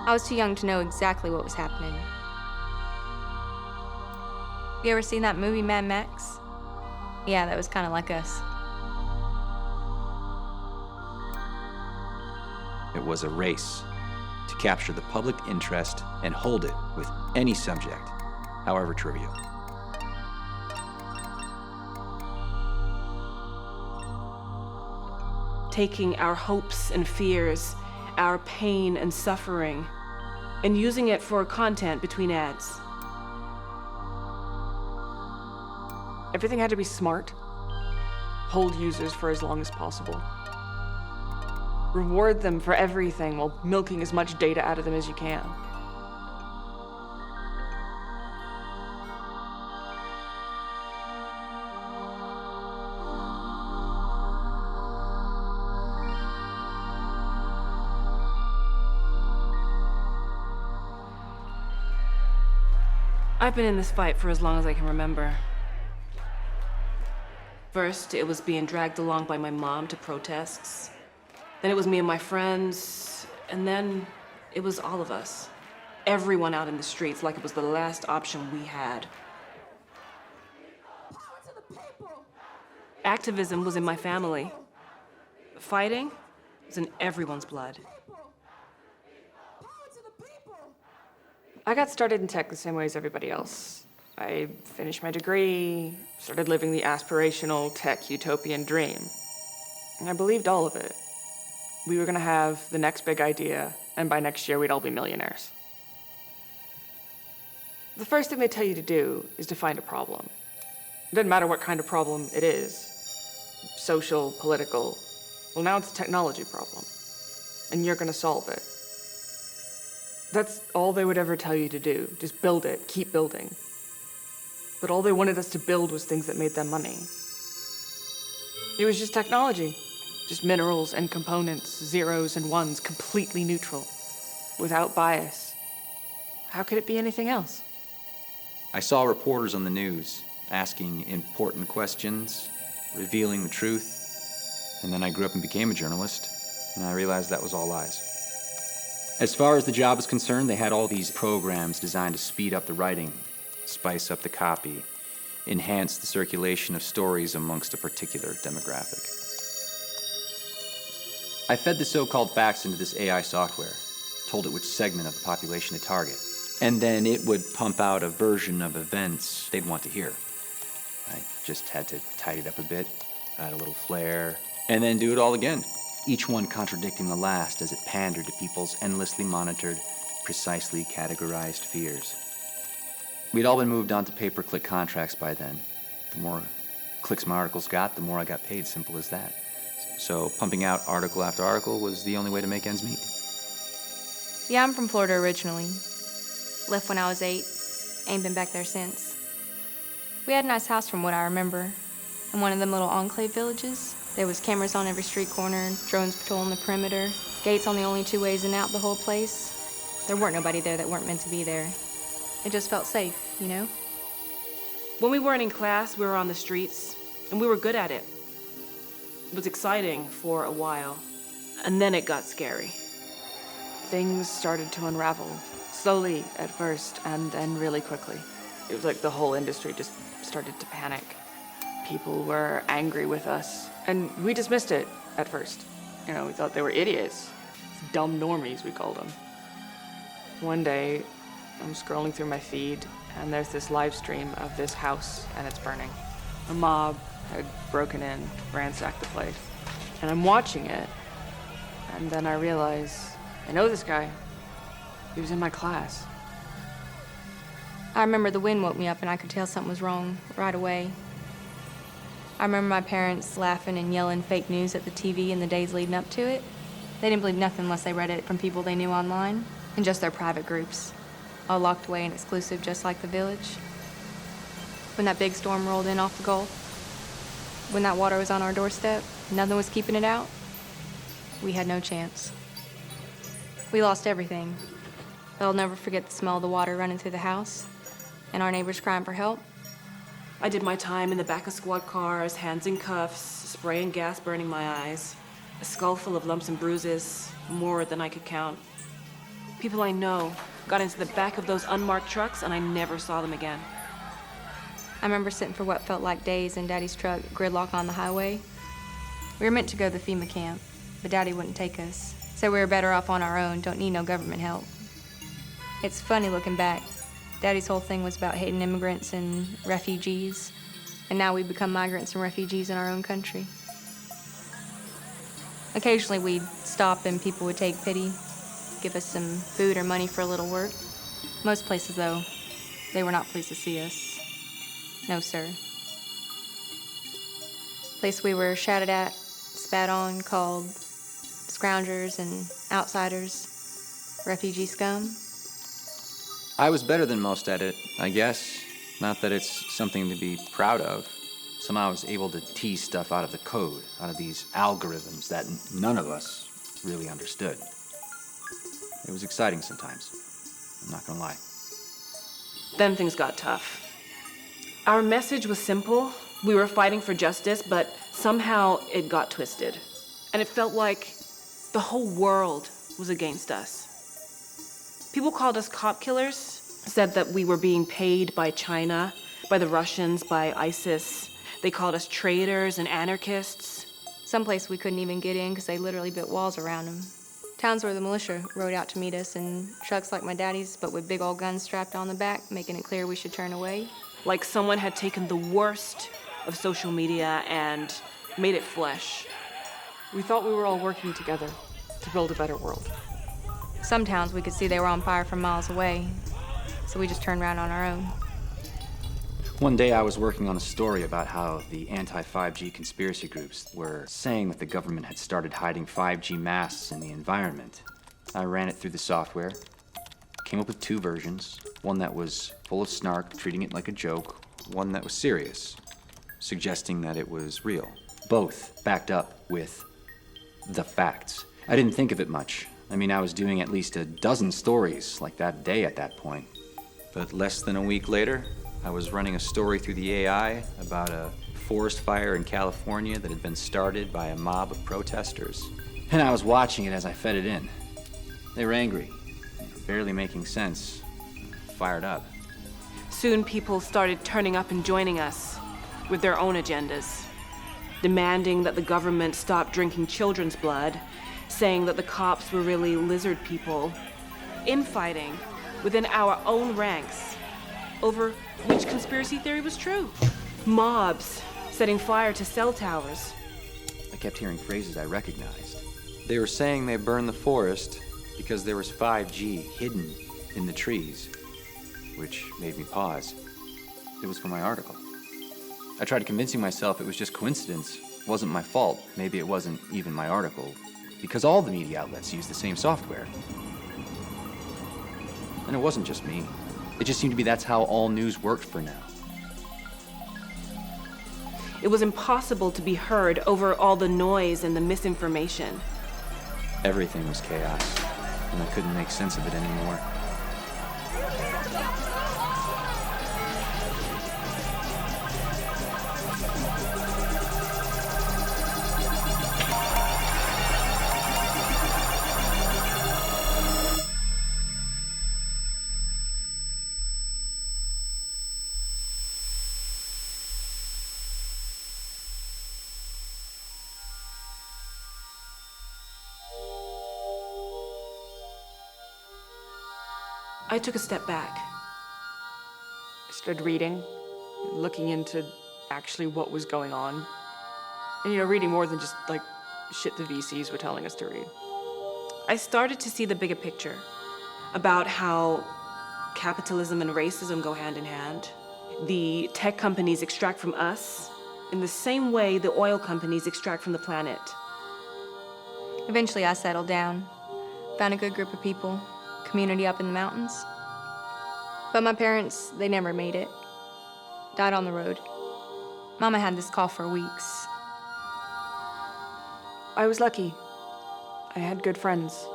I was too young to know exactly what was happening. You ever seen that movie, Mad Max? Yeah, that was kind of like us. It was a race to capture the public interest and hold it with any subject, however trivial. Taking our hopes and fears, our pain and suffering, and using it for content between ads. Everything had to be smart. Hold users for as long as possible. Reward them for everything while milking as much data out of them as you can. I've been in this fight for as long as I can remember. First, it was being dragged along by my mom to protests. Then it was me and my friends, and then it was all of us. Everyone out in the streets, like it was the last option we had. Activism was in my family. Fighting was in everyone's blood. I got started in tech the same way as everybody else. I finished my degree, started living the aspirational tech utopian dream. And I believed all of it. We were gonna have the next big idea, and by next year we'd all be millionaires. The first thing they tell you to do is to find a problem. It doesn't matter what kind of problem it is. Social, political. Well, now it's a technology problem, and you're gonna solve it. That's all they would ever tell you to do. Just build it, keep building. But all they wanted us to build was things that made them money. It was just technology. Just minerals and components, zeros and ones, completely neutral, without bias. How could it be anything else? I saw reporters on the news asking important questions, revealing the truth, and then I grew up and became a journalist, and I realized that was all lies. As far as the job is concerned, they had all these programs designed to speed up the writing, spice up the copy, enhance the circulation of stories amongst a particular demographic. I fed the so-called facts into this AI software, told it which segment of the population to target, and then it would pump out a version of events they'd want to hear. I just had to tidy it up a bit, add a little flair, and then do it all again, each one contradicting the last as it pandered to people's endlessly monitored, precisely categorized fears. We'd all been moved on to pay-per-click contracts by then. The more clicks my articles got, the more I got paid, simple as that. So pumping out article after article was the only way to make ends meet. Yeah, I'm from Florida originally. Left when I was 8. Ain't been back there since. We had a nice house from what I remember. In one of them little enclave villages. There was cameras on every street corner, drones patrolling the perimeter, gates on the only 2 ways in and out the whole place. There weren't nobody there that weren't meant to be there. It just felt safe, you know? When we weren't in class, we were on the streets, and we were good at it. It was exciting for a while, and then it got scary. Things started to unravel, slowly at first, and then really quickly. It was like the whole industry just started to panic. People were angry with us, and we dismissed it at first. You know, we thought they were idiots. Dumb normies, we called them. One day, I'm scrolling through my feed, and there's this live stream of this house, and it's burning. A mob had broken in, ransacked the place. And I'm watching it, and then I realize, I know this guy. He was in my class. I remember the wind woke me up and I could tell something was wrong right away. I remember my parents laughing and yelling fake news at the TV in the days leading up to it. They didn't believe nothing unless they read it from people they knew online, and just their private groups, all locked away and exclusive just like the village. When that big storm rolled in off the Gulf, when that water was on our doorstep, nothing was keeping it out, we had no chance. We lost everything. But I'll never forget the smell of the water running through the house and our neighbors crying for help. I did my time in the back of squad cars, hands in cuffs, spray and gas burning my eyes, a skull full of lumps and bruises, more than I could count. People I know got into the back of those unmarked trucks, and I never saw them again. I remember sitting for what felt like days in Daddy's truck, gridlock on the highway. We were meant to go to the FEMA camp, but Daddy wouldn't take us. Said we were better off on our own, don't need no government help. It's funny looking back. Daddy's whole thing was about hating immigrants and refugees, and now we become migrants and refugees in our own country. Occasionally we'd stop and people would take pity, give us some food or money for a little work. Most places, though, they were not pleased to see us. No, sir. Place we were shouted at, spat on, called scroungers and outsiders, refugee scum. I was better than most at it, I guess. Not that it's something to be proud of. Somehow I was able to tease stuff out of the code, out of these algorithms that none of us really understood. It was exciting sometimes, I'm not gonna lie. Then things got tough. Our message was simple. We were fighting for justice, but somehow it got twisted. And it felt like the whole world was against us. People called us cop killers, said that we were being paid by China, by the Russians, by ISIS. They called us traitors and anarchists. Someplace we couldn't even get in because they literally built walls around them. Towns where the militia rode out to meet us in trucks like my daddy's, but with big old guns strapped on the back, making it clear we should turn away. Like someone had taken the worst of social media and made it flesh. We thought we were all working together to build a better world. Some towns we could see they were on fire from miles away, so we just turned around on our own. One day I was working on a story about how the anti-5G conspiracy groups were saying that the government had started hiding 5G masts in the environment. I ran it through the software, came up with two versions, one that was full of snark, treating it like a joke, one that was serious, suggesting that it was real. Both backed up with the facts. I didn't think of it much. I mean, I was doing at least a dozen stories like that day at that point. But less than a week later, I was running a story through the AI about a forest fire in California that had been started by a mob of protesters. And I was watching it as I fed it in. They were angry, barely making sense, fired up. Soon people started turning up and joining us with their own agendas, demanding that the government stop drinking children's blood, saying that the cops were really lizard people, infighting within our own ranks over which conspiracy theory was true. Mobs setting fire to cell towers. I kept hearing phrases I recognized. They were saying they burned the forest because there was 5G hidden in the trees, which made me pause. It was from my article. I tried convincing myself it was just coincidence, wasn't my fault, maybe it wasn't even my article, because all the media outlets use the same software. And it wasn't just me. It just seemed to be that's how all news worked for now. It was impossible to be heard over all the noise and the misinformation. Everything was chaos, and I couldn't make sense of it anymore. I took a step back. I started reading, looking into actually what was going on. And, reading more than just, shit the VCs were telling us to read. I started to see the bigger picture about how capitalism and racism go hand in hand. The tech companies extract from us in the same way the oil companies extract from the planet. Eventually I settled down, found a good group of people, community up in the mountains. But my parents, they never made it. Died on the road. Mama had this cough for weeks. I was lucky. I had good friends,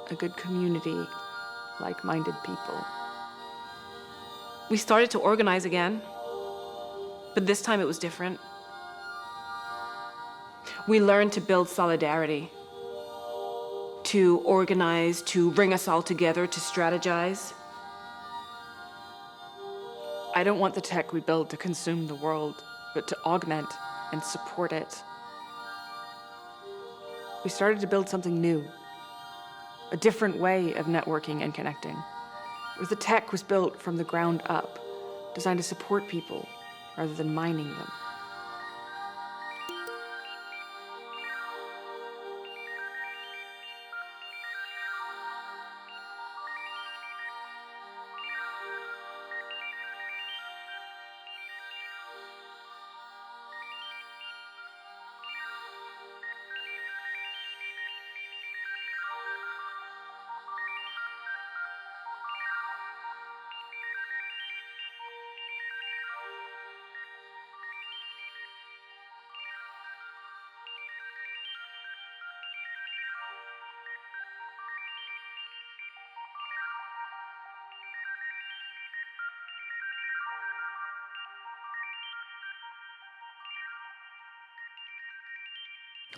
a good community, like-minded people. We started to organize again, but this time it was different. We learned to build solidarity, to organize, to bring us all together, to strategize. I don't want the tech we build to consume the world, but to augment and support it. We started to build something new, a different way of networking and connecting, where the tech was built from the ground up, designed to support people rather than mining them.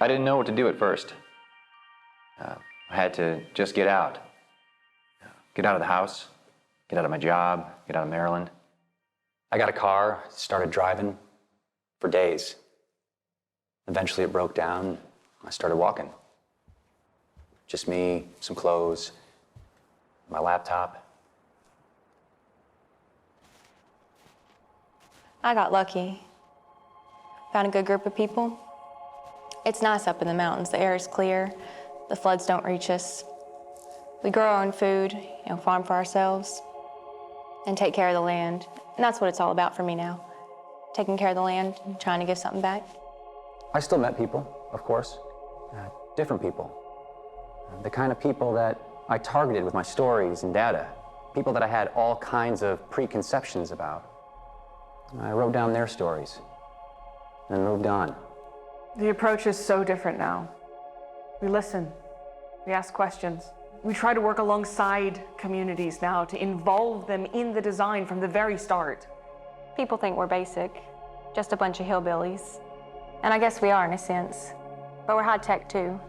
I didn't know what to do at first. I had to just get out. Get out of the house, get out of my job, get out of Maryland. I got a car, started driving for days. Eventually it broke down. I started walking. Just me, some clothes, my laptop. I got lucky. Found a good group of people. It's nice up in the mountains. The air is clear. The floods don't reach us. We grow our own food, farm for ourselves, and take care of the land. And that's what it's all about for me now. Taking care of the land and trying to give something back. I still met people, of course. Different people. The kind of people that I targeted with my stories and data. People that I had all kinds of preconceptions about. I wrote down their stories and moved on. The approach is so different now. We listen, we ask questions. We try to work alongside communities now to involve them in the design from the very start. People think we're basic, just a bunch of hillbillies. And I guess we are in a sense, but we're high tech too.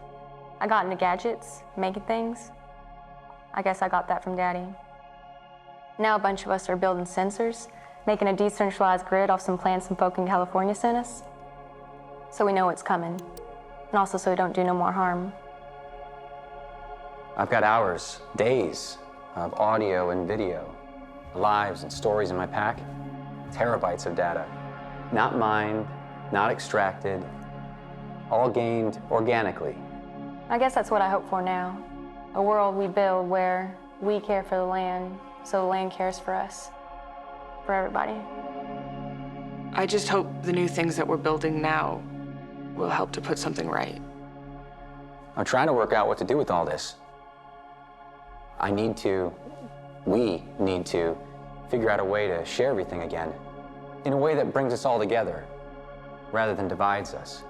I got into gadgets, making things. I guess I got that from Daddy. Now a bunch of us are building sensors, making a decentralized grid off some plans some folk in California sent us. So we know what's coming, and also so we don't do no more harm. I've got hours, days of audio and video, lives and stories in my pack, terabytes of data. Not mined, not extracted, all gained organically. I guess that's what I hope for now. A world we build where we care for the land, so the land cares for us, for everybody. I just hope the new things that we're building now will help to put something right. I'm trying to work out what to do with all this. We need to figure out a way to share everything again in a way that brings us all together rather than divides us.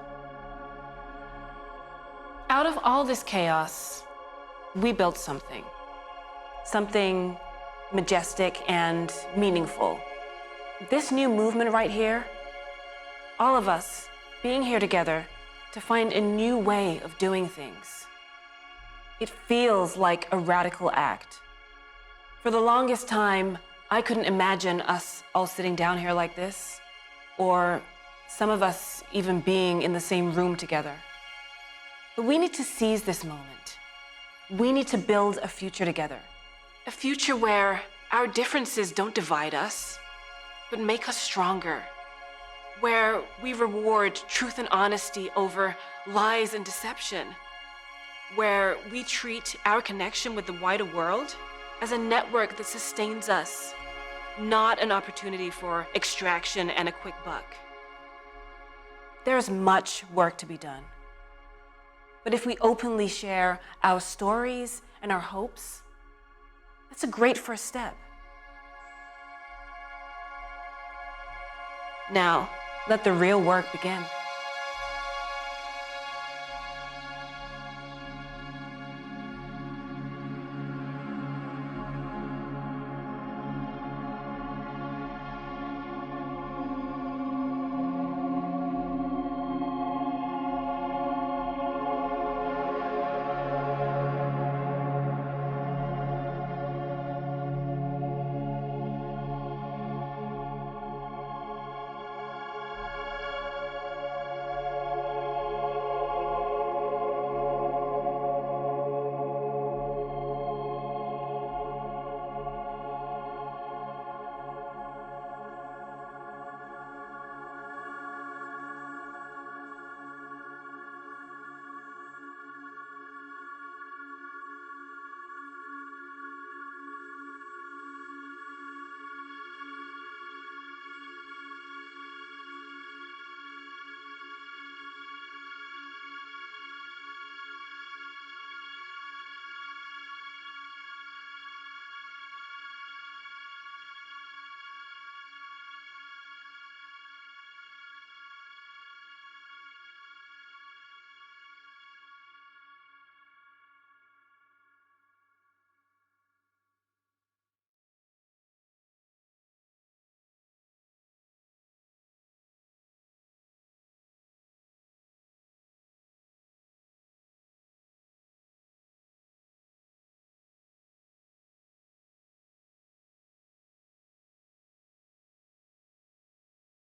Out of all this chaos, we built something. Something majestic and meaningful. This new movement right here, all of us being here together to find a new way of doing things. It feels like a radical act. For the longest time, I couldn't imagine us all sitting down here like this, or some of us even being in the same room together. But we need to seize this moment. We need to build a future together. A future where our differences don't divide us, but make us stronger. Where we reward truth and honesty over lies and deception. Where we treat our connection with the wider world as a network that sustains us, not an opportunity for extraction and a quick buck. There's much work to be done. But if we openly share our stories and our hopes, that's a great first step. Now, let the real work begin.